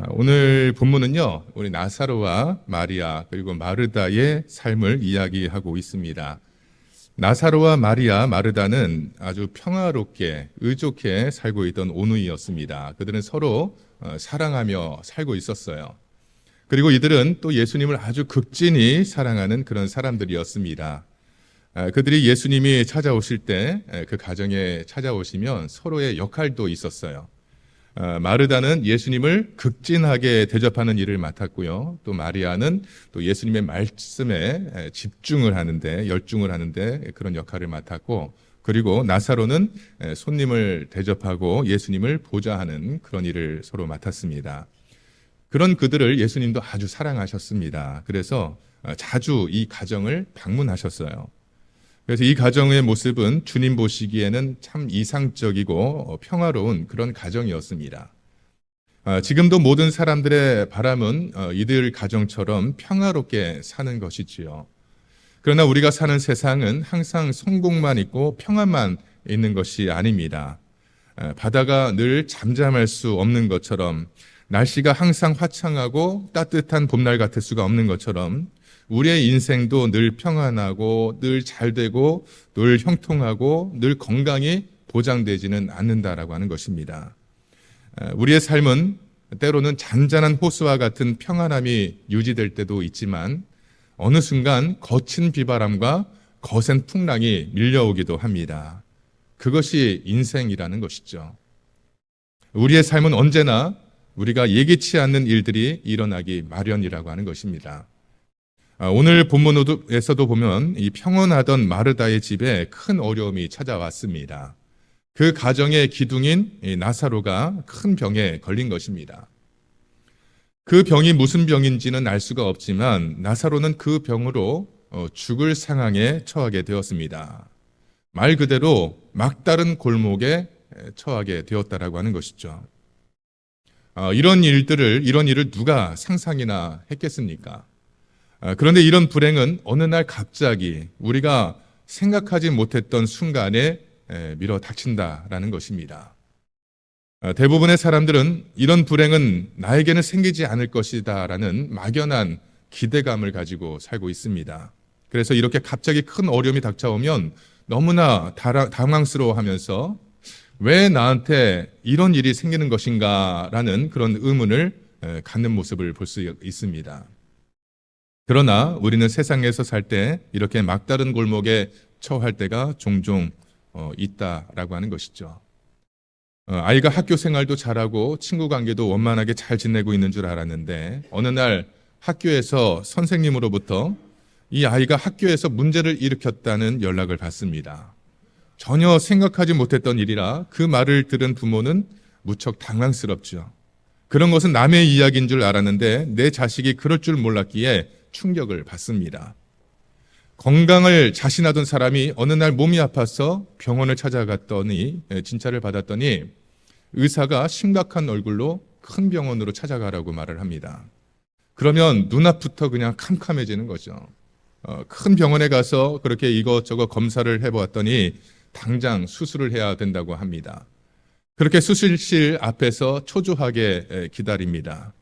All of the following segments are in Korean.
오늘 본문은요, 우리 나사로와 마리아 그리고 마르다의 삶을 이야기하고 있습니다. 나사로와 마리아, 마르다는 아주 평화롭게 의좋게 살고 있던 온누이였습니다. 그들은 서로 사랑하며 살고 있었어요. 그리고 이들은 또 예수님을 아주 극진히 사랑하는 그런 사람들이었습니다. 그들이 예수님이 찾아오실 때 그 가정에 찾아오시면 서로의 역할도 있었어요. 마르다는 예수님을 극진하게 대접하는 일을 맡았고요. 또 마리아는 또 예수님의 말씀에 집중을 하는데, 열중을 하는데 그런 역할을 맡았고, 그리고 나사로는 손님을 대접하고 예수님을 보좌하는 그런 일을 서로 맡았습니다. 그런 그들을 예수님도 아주 사랑하셨습니다. 그래서 자주 이 가정을 방문하셨어요. 그래서 이 가정의 모습은 주님 보시기에는 참 이상적이고 평화로운 그런 가정이었습니다. 지금도 모든 사람들의 바람은 이들 가정처럼 평화롭게 사는 것이지요. 그러나 우리가 사는 세상은 항상 성공만 있고 평안만 있는 것이 아닙니다. 바다가 늘 잠잠할 수 없는 것처럼, 날씨가 항상 화창하고 따뜻한 봄날 같을 수가 없는 것처럼, 우리의 인생도 늘 평안하고 늘 잘되고 늘 형통하고 늘 건강이 보장되지는 않는다라고 하는 것입니다. 우리의 삶은 때로는 잔잔한 호수와 같은 평안함이 유지될 때도 있지만, 어느 순간 거친 비바람과 거센 풍랑이 밀려오기도 합니다. 그것이 인생이라는 것이죠. 우리의 삶은 언제나 우리가 예기치 않는 일들이 일어나기 마련이라고 하는 것입니다. 오늘 본문에서도 보면 이 평온하던 마르다의 집에 큰 어려움이 찾아왔습니다. 그 가정의 기둥인 나사로가 큰 병에 걸린 것입니다. 그 병이 무슨 병인지는 알 수가 없지만 나사로는 그 병으로 죽을 상황에 처하게 되었습니다. 말 그대로 막다른 골목에 처하게 되었다라고 하는 것이죠. 이런 일을 누가 상상이나 했겠습니까? 그런데 이런 불행은 어느 날 갑자기 우리가 생각하지 못했던 순간에 밀어 닥친다라는 것입니다. 대부분의 사람들은 이런 불행은 나에게는 생기지 않을 것이다라는 막연한 기대감을 가지고 살고 있습니다. 그래서 이렇게 갑자기 큰 어려움이 닥쳐오면 너무나 당황스러워하면서 왜 나한테 이런 일이 생기는 것인가라는 그런 의문을 갖는 모습을 볼 수 있습니다. 그러나 우리는 세상에서 살 때 이렇게 막다른 골목에 처할 때가 종종 있다라고 하는 것이죠. 아이가 학교 생활도 잘하고 친구 관계도 원만하게 잘 지내고 있는 줄 알았는데, 어느 날 학교에서 선생님으로부터 이 아이가 학교에서 문제를 일으켰다는 연락을 받습니다. 전혀 생각하지 못했던 일이라 그 말을 들은 부모는 무척 당황스럽죠. 그런 것은 남의 이야기인 줄 알았는데 내 자식이 그럴 줄 몰랐기에 충격을 받습니다. 건강을 자신하던 사람이 어느 날 몸이 아파서 병원을 찾아갔더니, 진찰을 받았더니 의사가 심각한 얼굴로 큰 병원으로 찾아가라고 말을 합니다. 그러면 눈앞부터 그냥 캄캄해지는 거죠. 큰 병원에 가서 그렇게 이것저것 검사를 해보았더니 당장 수술을 해야 된다고 합니다. 그렇게 수술실 앞에서 초조하게 기다립니다.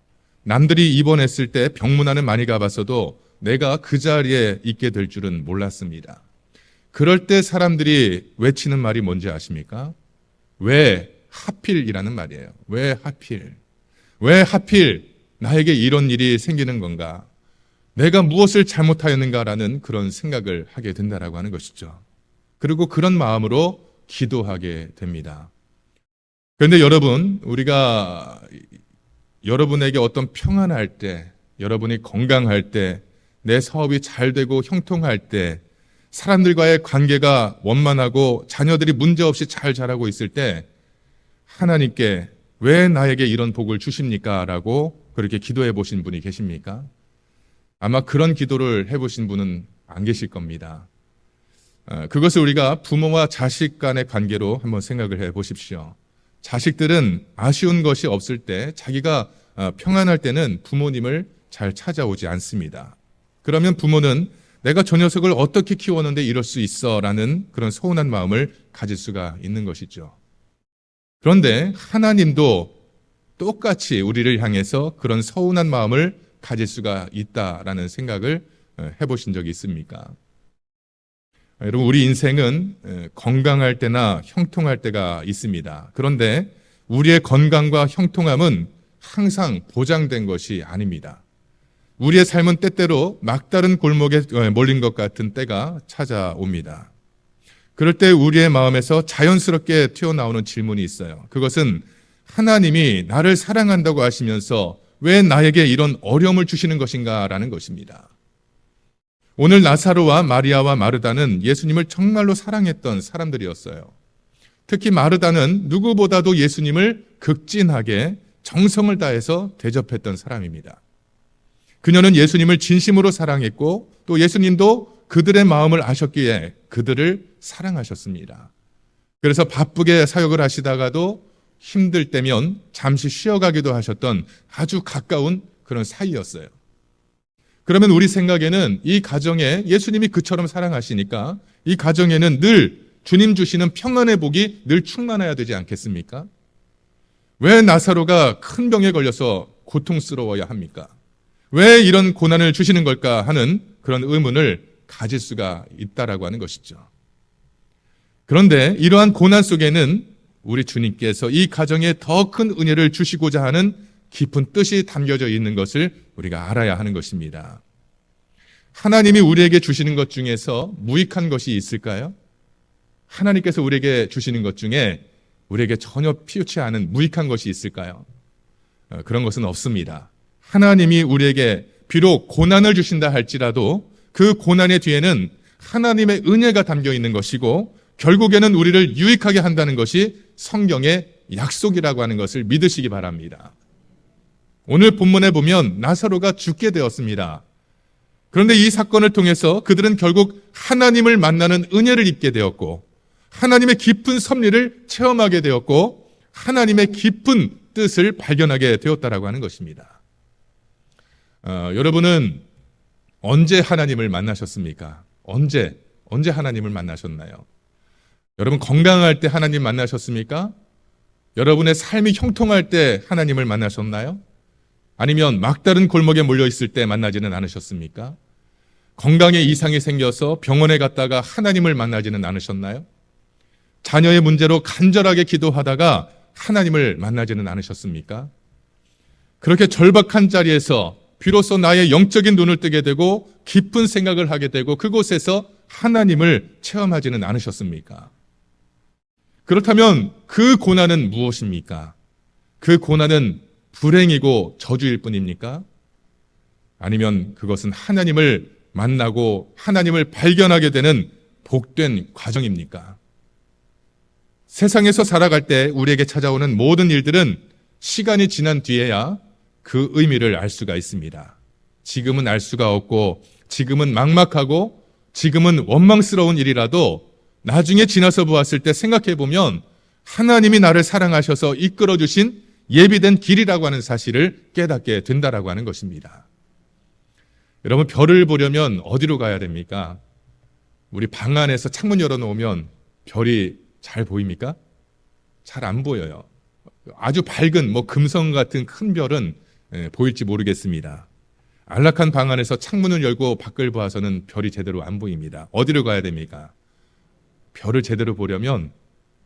남들이 입원했을 때 병문안을 많이 가봤어도 내가 그 자리에 있게 될 줄은 몰랐습니다. 그럴 때 사람들이 외치는 말이 뭔지 아십니까? 왜 하필이라는 말이에요. 왜 하필? 왜 하필 나에게 이런 일이 생기는 건가? 내가 무엇을 잘못하였는가라는 그런 생각을 하게 된다라고 하는 것이죠. 그리고 그런 마음으로 기도하게 됩니다. 그런데 여러분, 우리가 여러분에게 어떤 평안할 때, 여러분이 건강할 때, 내 사업이 잘 되고 형통할 때, 사람들과의 관계가 원만하고 자녀들이 문제없이 잘 자라고 있을 때 하나님께 왜 나에게 이런 복을 주십니까? 라고 그렇게 기도해 보신 분이 계십니까? 아마 그런 기도를 해보신 분은 안 계실 겁니다. 그것을 우리가 부모와 자식 간의 관계로 한번 생각을 해 보십시오. 자식들은 아쉬운 것이 없을 때, 자기가 평안할 때는 부모님을 잘 찾아오지 않습니다. 그러면 부모는 내가 저 녀석을 어떻게 키웠는데 이럴 수 있어 라는 그런 서운한 마음을 가질 수가 있는 것이죠. 그런데 하나님도 똑같이 우리를 향해서 그런 서운한 마음을 가질 수가 있다라는 생각을 해보신 적이 있습니까? 여러분, 우리 인생은 건강할 때나 형통할 때가 있습니다. 그런데 우리의 건강과 형통함은 항상 보장된 것이 아닙니다. 우리의 삶은 때때로 막다른 골목에 몰린 것 같은 때가 찾아옵니다. 그럴 때 우리의 마음에서 자연스럽게 튀어나오는 질문이 있어요. 그것은 하나님이 나를 사랑한다고 하시면서 왜 나에게 이런 어려움을 주시는 것인가 라는 것입니다. 오늘 나사로와 마리아와 마르다는 예수님을 정말로 사랑했던 사람들이었어요. 특히 마르다는 누구보다도 예수님을 극진하게 정성을 다해서 대접했던 사람입니다. 그녀는 예수님을 진심으로 사랑했고 또 예수님도 그들의 마음을 아셨기에 그들을 사랑하셨습니다. 그래서 바쁘게 사역을 하시다가도 힘들 때면 잠시 쉬어가기도 하셨던 아주 가까운 그런 사이였어요. 그러면 우리 생각에는 이 가정에 예수님이 그처럼 사랑하시니까 이 가정에는 늘 주님 주시는 평안의 복이 늘 충만해야 되지 않겠습니까? 왜 나사로가 큰 병에 걸려서 고통스러워야 합니까? 왜 이런 고난을 주시는 걸까 하는 그런 의문을 가질 수가 있다라고 하는 것이죠. 그런데 이러한 고난 속에는 우리 주님께서 이 가정에 더 큰 은혜를 주시고자 하는 깊은 뜻이 담겨져 있는 것을 우리가 알아야 하는 것입니다. 하나님이 우리에게 주시는 것 중에서 무익한 것이 있을까요? 하나님께서 우리에게 주시는 것 중에 우리에게 전혀 필요치 않은 무익한 것이 있을까요? 그런 것은 없습니다. 하나님이 우리에게 비록 고난을 주신다 할지라도 그 고난의 뒤에는 하나님의 은혜가 담겨 있는 것이고 결국에는 우리를 유익하게 한다는 것이 성경의 약속이라고 하는 것을 믿으시기 바랍니다. 오늘 본문에 보면 나사로가 죽게 되었습니다. 그런데 이 사건을 통해서 그들은 결국 하나님을 만나는 은혜를 입게 되었고 하나님의 깊은 섭리를 체험하게 되었고 하나님의 깊은 뜻을 발견하게 되었다라고 하는 것입니다. 여러분은 언제 하나님을 만나셨습니까? 언제 하나님을 만나셨나요? 여러분 건강할 때 하나님 만나셨습니까? 여러분의 삶이 형통할 때 하나님을 만나셨나요? 아니면 막다른 골목에 몰려 있을 때 만나지는 않으셨습니까? 건강에 이상이 생겨서 병원에 갔다가 하나님을 만나지는 않으셨나요? 자녀의 문제로 간절하게 기도하다가 하나님을 만나지는 않으셨습니까? 그렇게 절박한 자리에서 비로소 나의 영적인 눈을 뜨게 되고 깊은 생각을 하게 되고 그곳에서 하나님을 체험하지는 않으셨습니까? 그렇다면 그 고난은 무엇입니까? 그 고난은 불행이고 저주일 뿐입니까? 아니면 그것은 하나님을 만나고 하나님을 발견하게 되는 복된 과정입니까? 세상에서 살아갈 때 우리에게 찾아오는 모든 일들은 시간이 지난 뒤에야 그 의미를 알 수가 있습니다. 지금은 알 수가 없고 지금은 막막하고 지금은 원망스러운 일이라도 나중에 지나서 보았을 때 생각해 보면 하나님이 나를 사랑하셔서 이끌어 주신 예비된 길이라고 하는 사실을 깨닫게 된다라고 하는 것입니다. 여러분 별을 보려면 어디로 가야 됩니까? 우리 방 안에서 창문 열어놓으면 별이 잘 보입니까? 잘 안 보여요. 아주 밝은 금성 같은 큰 별은 보일지 모르겠습니다. 안락한 방 안에서 창문을 열고 밖을 봐서는 별이 제대로 안 보입니다. 어디로 가야 됩니까? 별을 제대로 보려면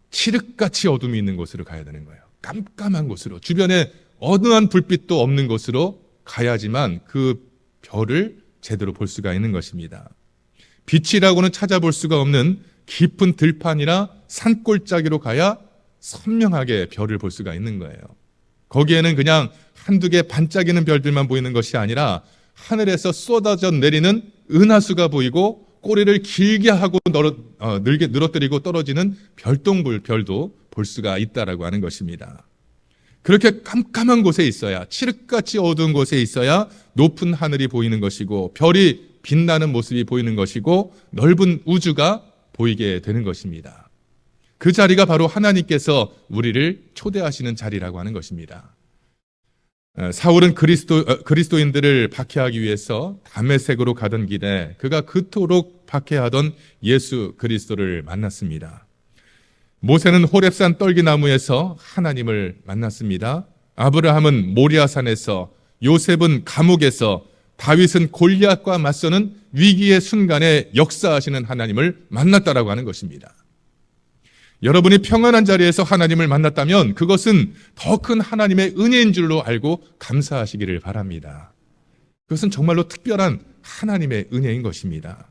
칠흑같이 어둠이 있는 곳으로 가야 되는 거예요. 깜깜한 곳으로, 주변에 어떠한 불빛도 없는 곳으로 가야지만 그 별을 제대로 볼 수가 있는 것입니다. 빛이라고는 찾아볼 수가 없는 깊은 들판이나 산골짜기로 가야 선명하게 별을 볼 수가 있는 거예요. 거기에는 그냥 한두 개 반짝이는 별들만 보이는 것이 아니라 하늘에서 쏟아져 내리는 은하수가 보이고 꼬리를 길게 하고 늘어뜨리고 떨어지는 별똥별 별도 볼 수가 있다라고 하는 것입니다. 그렇게 깜깜한 곳에 있어야, 칠흑같이 어두운 곳에 있어야 높은 하늘이 보이는 것이고 별이 빛나는 모습이 보이는 것이고 넓은 우주가 보이게 되는 것입니다. 그 자리가 바로 하나님께서 우리를 초대하시는 자리라고 하는 것입니다. 사울은 그리스도인들을 박해하기 위해서 다메섹으로 가던 길에 그가 그토록 박해하던 예수 그리스도를 만났습니다. 모세는 호렙산 떨기나무에서 하나님을 만났습니다. 아브라함은 모리아산에서, 요셉은 감옥에서, 다윗은 골리앗과 맞서는 위기의 순간에 역사하시는 하나님을 만났다라고 하는 것입니다. 여러분이 평안한 자리에서 하나님을 만났다면 그것은 더 큰 하나님의 은혜인 줄로 알고 감사하시기를 바랍니다. 그것은 정말로 특별한 하나님의 은혜인 것입니다.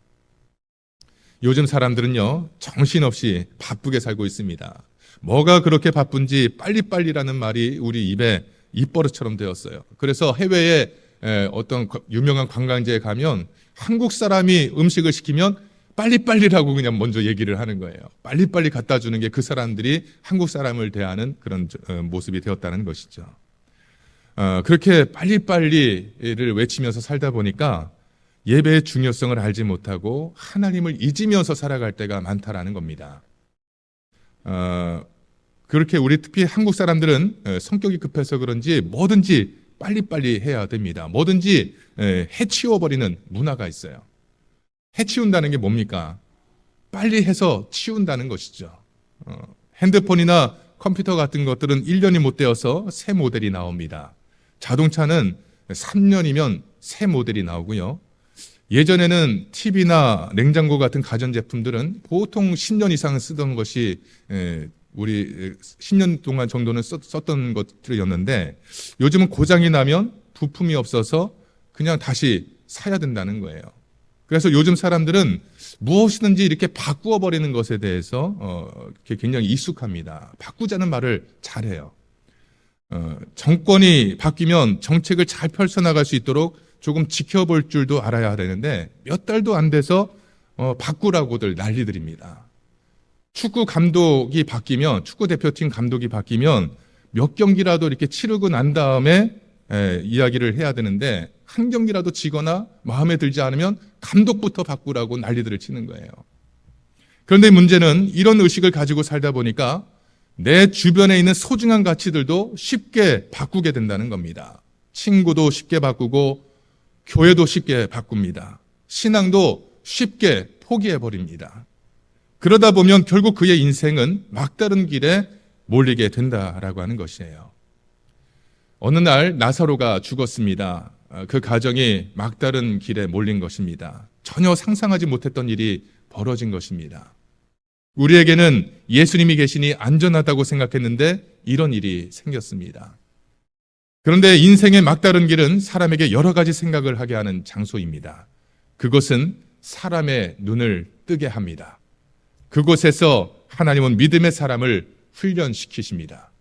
요즘 사람들은요, 정신없이 바쁘게 살고 있습니다. 뭐가 그렇게 바쁜지 빨리빨리라는 말이 우리 입에 입버릇처럼 되었어요. 그래서 해외에 어떤 유명한 관광지에 가면 한국 사람이 음식을 시키면 빨리빨리라고 그냥 먼저 얘기를 하는 거예요. 빨리빨리 갖다 주는 게 그 사람들이 한국 사람을 대하는 그런 모습이 되었다는 것이죠. 그렇게 빨리빨리를 외치면서 살다 보니까 예배의 중요성을 알지 못하고 하나님을 잊으면서 살아갈 때가 많다라는 겁니다. 그렇게 우리 특히 한국 사람들은 성격이 급해서 그런지 뭐든지 빨리빨리 해야 됩니다. 뭐든지 해치워버리는 문화가 있어요. 해치운다는 게 뭡니까? 빨리 해서 치운다는 것이죠. 핸드폰이나 컴퓨터 같은 것들은 1년이 못 되어서 새 모델이 나옵니다. 자동차는 3년이면 새 모델이 나오고요. 예전에는 TV나 냉장고 같은 가전제품들은 보통 10년 이상 쓰던 것이 우리 10년 동안 정도는 썼던 것들이었는데 요즘은 고장이 나면 부품이 없어서 그냥 다시 사야 된다는 거예요. 그래서 요즘 사람들은 무엇이든지 이렇게 바꾸어 버리는 것에 대해서 굉장히 익숙합니다. 바꾸자는 말을 잘해요. 정권이 바뀌면 정책을 잘 펼쳐나갈 수 있도록 조금 지켜볼 줄도 알아야 되는데 몇 달도 안 돼서 바꾸라고들 난리들입니다. 축구 감독이 바뀌면, 축구 대표팀 감독이 바뀌면 몇 경기라도 이렇게 치르고 난 다음에 이야기를 해야 되는데 한 경기라도 지거나 마음에 들지 않으면 감독부터 바꾸라고 난리들을 치는 거예요. 그런데 문제는 이런 의식을 가지고 살다 보니까 내 주변에 있는 소중한 가치들도 쉽게 바꾸게 된다는 겁니다. 친구도 쉽게 바꾸고 교회도 쉽게 바꿉니다. 신앙도 쉽게 포기해버립니다. 그러다 보면 결국 그의 인생은 막다른 길에 몰리게 된다라고 하는 것이에요. 어느 날 나사로가 죽었습니다. 그 가정이 막다른 길에 몰린 것입니다. 전혀 상상하지 못했던 일이 벌어진 것입니다. 우리에게는 예수님이 계시니 안전하다고 생각했는데 이런 일이 생겼습니다. 그런데 인생의 막다른 길은 사람에게 여러 가지 생각을 하게 하는 장소입니다. 그것은 사람의 눈을 뜨게 합니다. 그곳에서 하나님은 믿음의 사람을 훈련시키십니다.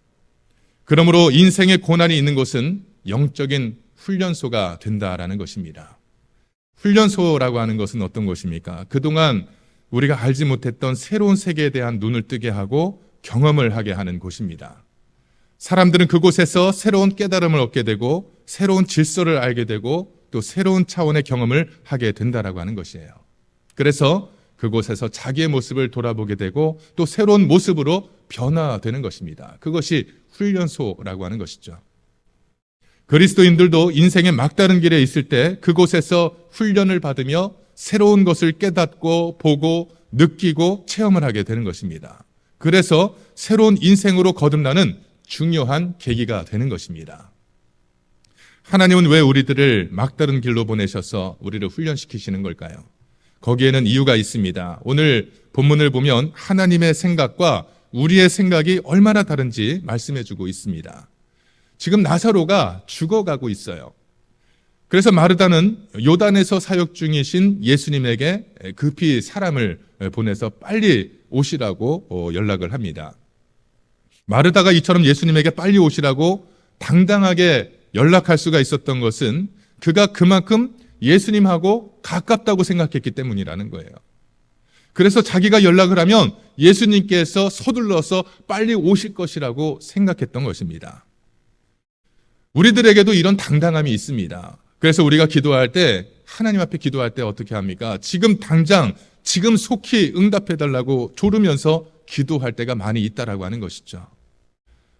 그러므로 인생의 고난이 있는 곳은 영적인 훈련소가 된다라는 것입니다. 훈련소라고 하는 것은 어떤 것입니까? 그동안 우리가 알지 못했던 새로운 세계에 대한 눈을 뜨게 하고 경험을 하게 하는 곳입니다. 사람들은 그곳에서 새로운 깨달음을 얻게 되고 새로운 질서를 알게 되고 또 새로운 차원의 경험을 하게 된다라고 하는 것이에요. 그래서 그곳에서 자기의 모습을 돌아보게 되고 또 새로운 모습으로 변화되는 것입니다. 그것이 훈련소라고 하는 것이죠. 그리스도인들도 인생의 막다른 길에 있을 때 그곳에서 훈련을 받으며 새로운 것을 깨닫고 보고 느끼고 체험을 하게 되는 것입니다. 그래서 새로운 인생으로 거듭나는 중요한 계기가 되는 것입니다. 하나님은 왜 우리들을 막다른 길로 보내셔서 우리를 훈련시키시는 걸까요? 거기에는 이유가 있습니다. 오늘 본문을 보면 하나님의 생각과 우리의 생각이 얼마나 다른지 말씀해주고 있습니다. 지금 나사로가 죽어가고 있어요. 그래서 마르다는 요단에서 사역 중이신 예수님에게 급히 사람을 보내서 빨리 오시라고 연락을 합니다. 마르다가 이처럼 예수님에게 빨리 오시라고 당당하게 연락할 수가 있었던 것은 그가 그만큼 예수님하고 가깝다고 생각했기 때문이라는 거예요. 그래서 자기가 연락을 하면 예수님께서 서둘러서 빨리 오실 것이라고 생각했던 것입니다. 우리들에게도 이런 당당함이 있습니다. 그래서 우리가 기도할 때, 하나님 앞에 기도할 때 어떻게 합니까? 지금 당장, 지금 속히 응답해달라고 조르면서 기도할 때가 많이 있다라고 하는 것이죠.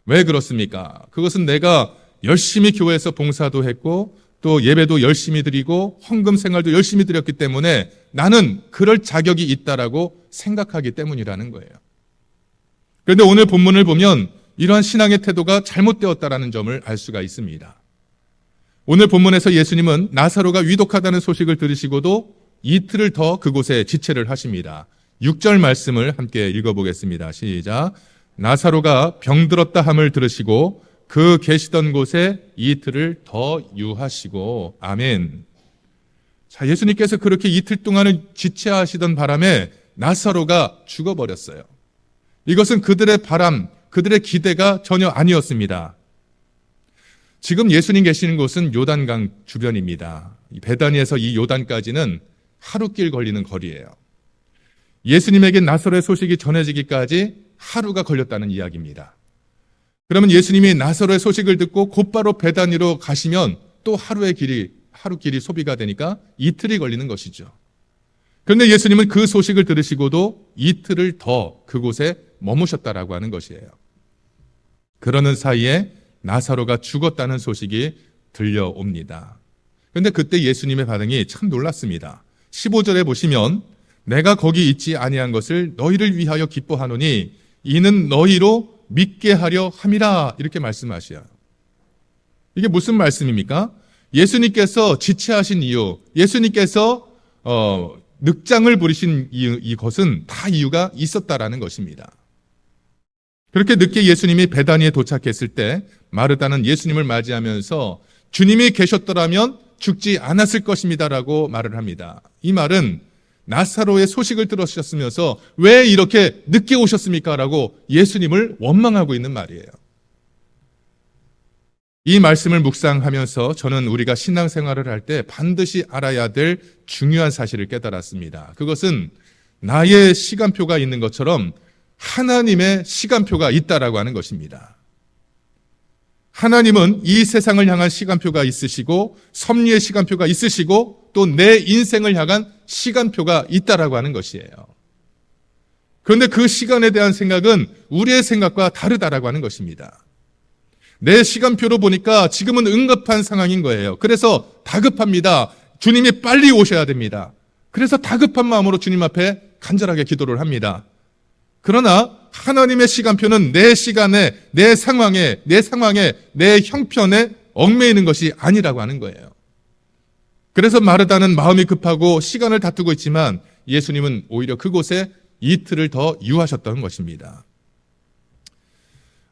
왜 그렇습니까? 그것은 내가 열심히 교회에서 봉사도 했고 또 예배도 열심히 드리고 헌금 생활도 열심히 드렸기 때문에 나는 그럴 자격이 있다라고 생각하기 때문이라는 거예요. 그런데 오늘 본문을 보면 이러한 신앙의 태도가 잘못되었다라는 점을 알 수가 있습니다. 오늘 본문에서 예수님은 나사로가 위독하다는 소식을 들으시고도 이틀을 더 그곳에 지체를 하십니다. 6절 말씀을 함께 읽어보겠습니다. 시작. 나사로가 병들었다 함을 들으시고 그 계시던 곳에 이틀을 더 유하시고. 아멘. 자, 예수님께서 그렇게 이틀 동안을 지체하시던 바람에 나사로가 죽어버렸어요. 이것은 그들의 바람, 그들의 기대가 전혀 아니었습니다. 지금 예수님 계시는 곳은 요단강 주변입니다. 베다니에서 이 요단까지는 하루길 걸리는 거리예요. 예수님에게 나사로의 소식이 전해지기까지 하루가 걸렸다는 이야기입니다. 그러면 예수님이 나사로의 소식을 듣고 곧바로 베다니로 가시면 또 하루 길이 소비가 되니까 이틀이 걸리는 것이죠. 그런데 예수님은 그 소식을 들으시고도 이틀을 더 그곳에 머무셨다라고 하는 것이에요. 그러는 사이에 나사로가 죽었다는 소식이 들려옵니다. 그런데 그때 예수님의 반응이 참 놀랐습니다. 15절에 보시면 내가 거기 있지 아니한 것을 너희를 위하여 기뻐하노니 이는 너희로 믿게 하려 함이라, 이렇게 말씀하셔요. 이게 무슨 말씀입니까? 예수님께서 지체하신 이유, 예수님께서 늑장을 부리신 이것은 다 이유가 있었다라는 것입니다. 그렇게 늦게 예수님이 베다니에 도착했을 때 마르다는 예수님을 맞이하면서 주님이 계셨더라면 죽지 않았을 것입니다라고 말을 합니다. 이 말은 나사로의 소식을 들으셨으면서 왜 이렇게 늦게 오셨습니까? 라고 예수님을 원망하고 있는 말이에요. 이 말씀을 묵상하면서 저는 우리가 신앙생활을 할 때 반드시 알아야 될 중요한 사실을 깨달았습니다. 그것은 나의 시간표가 있는 것처럼 하나님의 시간표가 있다라고 하는 것입니다. 하나님은 이 세상을 향한 시간표가 있으시고 섭리의 시간표가 있으시고 또 내 인생을 향한 시간표가 있다라고 하는 것이에요. 그런데 그 시간에 대한 생각은 우리의 생각과 다르다라고 하는 것입니다. 내 시간표로 보니까 지금은 응급한 상황인 거예요. 그래서 다급합니다. 주님이 빨리 오셔야 됩니다. 그래서 다급한 마음으로 주님 앞에 간절하게 기도를 합니다. 그러나 하나님의 시간표는 내 시간에, 내 상황에, 내 형편에 얽매이는 것이 아니라고 하는 거예요. 그래서 마르다는 마음이 급하고 시간을 다투고 있지만 예수님은 오히려 그곳에 이틀을 더 유하셨던 것입니다.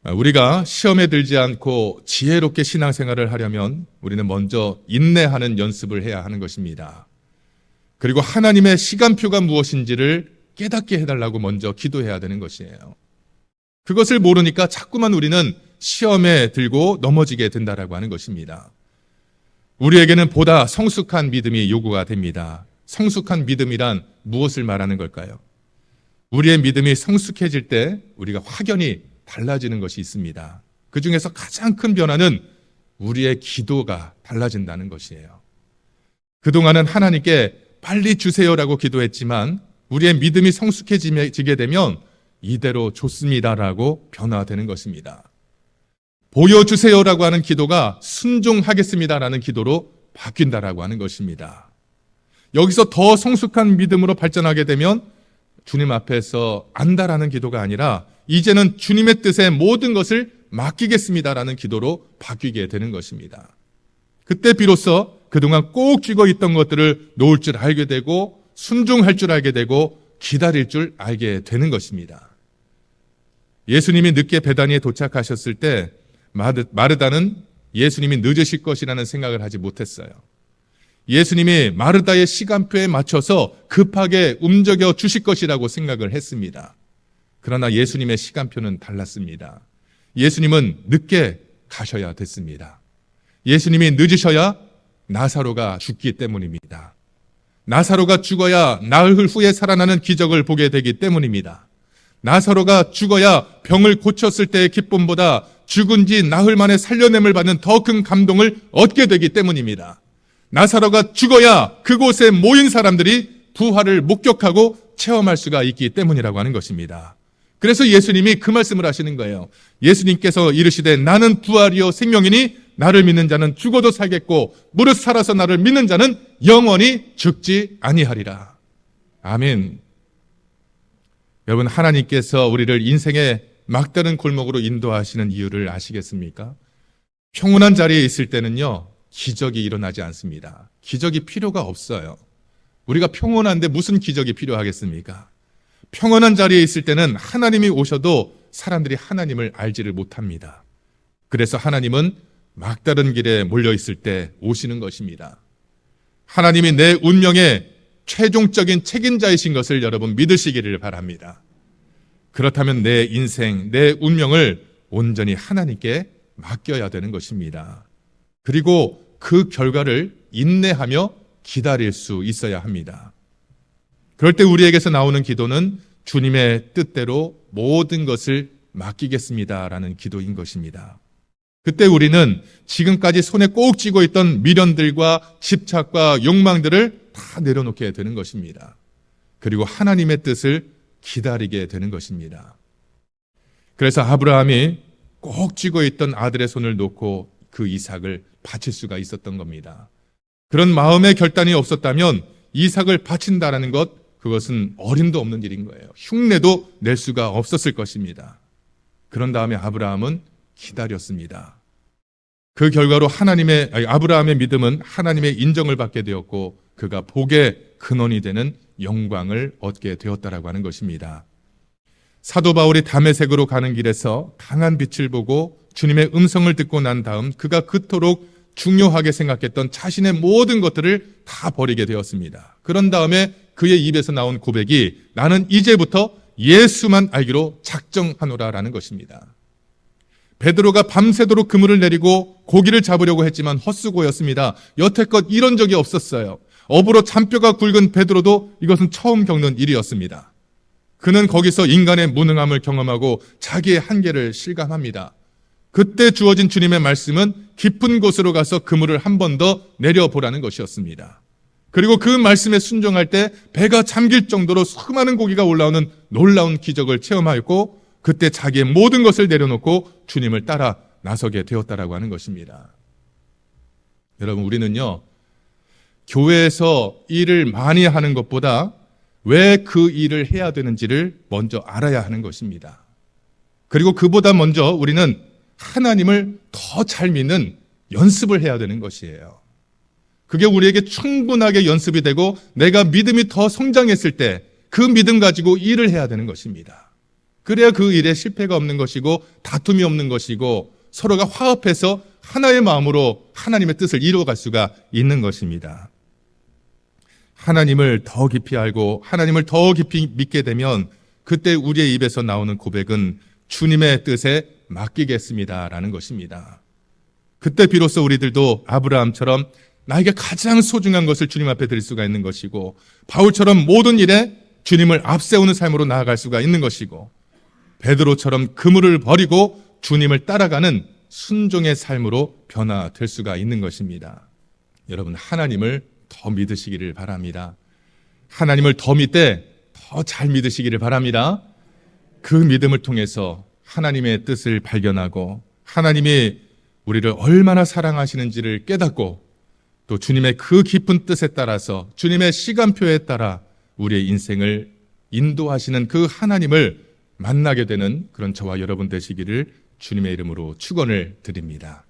우리가 시험에 들지 않고 지혜롭게 신앙생활을 하려면 우리는 먼저 인내하는 연습을 해야 하는 것입니다. 그리고 하나님의 시간표가 무엇인지를 깨닫게 해달라고 먼저 기도해야 되는 것이에요. 그것을 모르니까 자꾸만 우리는 시험에 들고 넘어지게 된다라고 하는 것입니다. 우리에게는 보다 성숙한 믿음이 요구가 됩니다. 성숙한 믿음이란 무엇을 말하는 걸까요? 우리의 믿음이 성숙해질 때 우리가 확연히 달라지는 것이 있습니다. 그 중에서 가장 큰 변화는 우리의 기도가 달라진다는 것이에요. 그동안은 하나님께 빨리 주세요라고 기도했지만 우리의 믿음이 성숙해지게 되면 이대로 좋습니다라고 변화되는 것입니다. 보여주세요라고 하는 기도가 순종하겠습니다라는 기도로 바뀐다라고 하는 것입니다. 여기서 더 성숙한 믿음으로 발전하게 되면 주님 앞에서 안다라는 기도가 아니라 이제는 주님의 뜻에 모든 것을 맡기겠습니다라는 기도로 바뀌게 되는 것입니다. 그때 비로소 그동안 꼭 쥐고 있던 것들을 놓을 줄 알게 되고 순종할 줄 알게 되고 기다릴 줄 알게 되는 것입니다. 예수님이 늦게 베다니에 도착하셨을 때 마르다는 예수님이 늦으실 것이라는 생각을 하지 못했어요. 예수님이 마르다의 시간표에 맞춰서 급하게 움직여 주실 것이라고 생각을 했습니다. 그러나 예수님의 시간표는 달랐습니다. 예수님은 늦게 가셔야 됐습니다. 예수님이 늦으셔야 나사로가 죽기 때문입니다. 나사로가 죽어야 나흘 후에 살아나는 기적을 보게 되기 때문입니다. 나사로가 죽어야 병을 고쳤을 때의 기쁨보다 죽은 지 나흘 만에 살려냄을 받는 더 큰 감동을 얻게 되기 때문입니다. 나사로가 죽어야 그곳에 모인 사람들이 부활을 목격하고 체험할 수가 있기 때문이라고 하는 것입니다. 그래서 예수님이 그 말씀을 하시는 거예요. 예수님께서 이르시되 나는 부활이요 생명이니 나를 믿는 자는 죽어도 살겠고 무릇 살아서 나를 믿는 자는 영원히 죽지 아니하리라. 아멘. 여러분, 하나님께서 우리를 인생의 막다른 골목으로 인도하시는 이유를 아시겠습니까? 평온한 자리에 있을 때는요, 기적이 일어나지 않습니다. 기적이 필요가 없어요. 우리가 평온한데 무슨 기적이 필요하겠습니까? 평온한 자리에 있을 때는 하나님이 오셔도 사람들이 하나님을 알지를 못합니다. 그래서 하나님은 막다른 길에 몰려 있을 때 오시는 것입니다. 하나님이 내 운명의 최종적인 책임자이신 것을 여러분 믿으시기를 바랍니다. 그렇다면 내 인생, 내 운명을 온전히 하나님께 맡겨야 되는 것입니다. 그리고 그 결과를 인내하며 기다릴 수 있어야 합니다. 그럴 때 우리에게서 나오는 기도는 주님의 뜻대로 모든 것을 맡기겠습니다라는 기도인 것입니다. 그때 우리는 지금까지 손에 꼭 쥐고 있던 미련들과 집착과 욕망들을 다 내려놓게 되는 것입니다. 그리고 하나님의 뜻을 기다리게 되는 것입니다. 그래서 아브라함이 꼭 쥐고 있던 아들의 손을 놓고 그 이삭을 바칠 수가 있었던 겁니다. 그런 마음의 결단이 없었다면 이삭을 바친다라는 것, 그것은 어림도 없는 일인 거예요. 흉내도 낼 수가 없었을 것입니다. 그런 다음에 아브라함은 기다렸습니다. 그 결과로 아브라함의 믿음은 하나님의 인정을 받게 되었고 그가 복의 근원이 되는 영광을 얻게 되었다라고 하는 것입니다. 사도 바울이 다메섹으로 가는 길에서 강한 빛을 보고 주님의 음성을 듣고 난 다음 그가 그토록 중요하게 생각했던 자신의 모든 것들을 다 버리게 되었습니다. 그런 다음에 그의 입에서 나온 고백이 나는 이제부터 예수만 알기로 작정하노라라는 것입니다. 베드로가 밤새도록 그물을 내리고 고기를 잡으려고 했지만 헛수고였습니다. 여태껏 이런 적이 없었어요. 업으로 잔뼈가 굵은 베드로도 이것은 처음 겪는 일이었습니다. 그는 거기서 인간의 무능함을 경험하고 자기의 한계를 실감합니다. 그때 주어진 주님의 말씀은 깊은 곳으로 가서 그물을 한 번 더 내려보라는 것이었습니다. 그리고 그 말씀에 순종할 때 배가 잠길 정도로 수많은 고기가 올라오는 놀라운 기적을 체험하였고 그때 자기의 모든 것을 내려놓고 주님을 따라 나서게 되었다라고 하는 것입니다. 여러분, 우리는요, 교회에서 일을 많이 하는 것보다 왜 그 일을 해야 되는지를 먼저 알아야 하는 것입니다. 그리고 그보다 먼저 우리는 하나님을 더 잘 믿는 연습을 해야 되는 것이에요. 그게 우리에게 충분하게 연습이 되고 내가 믿음이 더 성장했을 때 그 믿음 가지고 일을 해야 되는 것입니다. 그래야 그 일에 실패가 없는 것이고 다툼이 없는 것이고 서로가 화합해서 하나의 마음으로 하나님의 뜻을 이루어갈 수가 있는 것입니다. 하나님을 더 깊이 알고 하나님을 더 깊이 믿게 되면 그때 우리의 입에서 나오는 고백은 주님의 뜻에 맡기겠습니다라는 것입니다. 그때 비로소 우리들도 아브라함처럼 나에게 가장 소중한 것을 주님 앞에 드릴 수가 있는 것이고 바울처럼 모든 일에 주님을 앞세우는 삶으로 나아갈 수가 있는 것이고 베드로처럼 그물을 버리고 주님을 따라가는 순종의 삶으로 변화될 수가 있는 것입니다. 여러분, 하나님을 더 믿으시기를 바랍니다. 하나님을 더 믿되 더 잘 믿으시기를 바랍니다. 그 믿음을 통해서 하나님의 뜻을 발견하고 하나님이 우리를 얼마나 사랑하시는지를 깨닫고 또 주님의 그 깊은 뜻에 따라서 주님의 시간표에 따라 우리의 인생을 인도하시는 그 하나님을 만나게 되는 그런 저와 여러분 되시기를 주님의 이름으로 축원을 드립니다.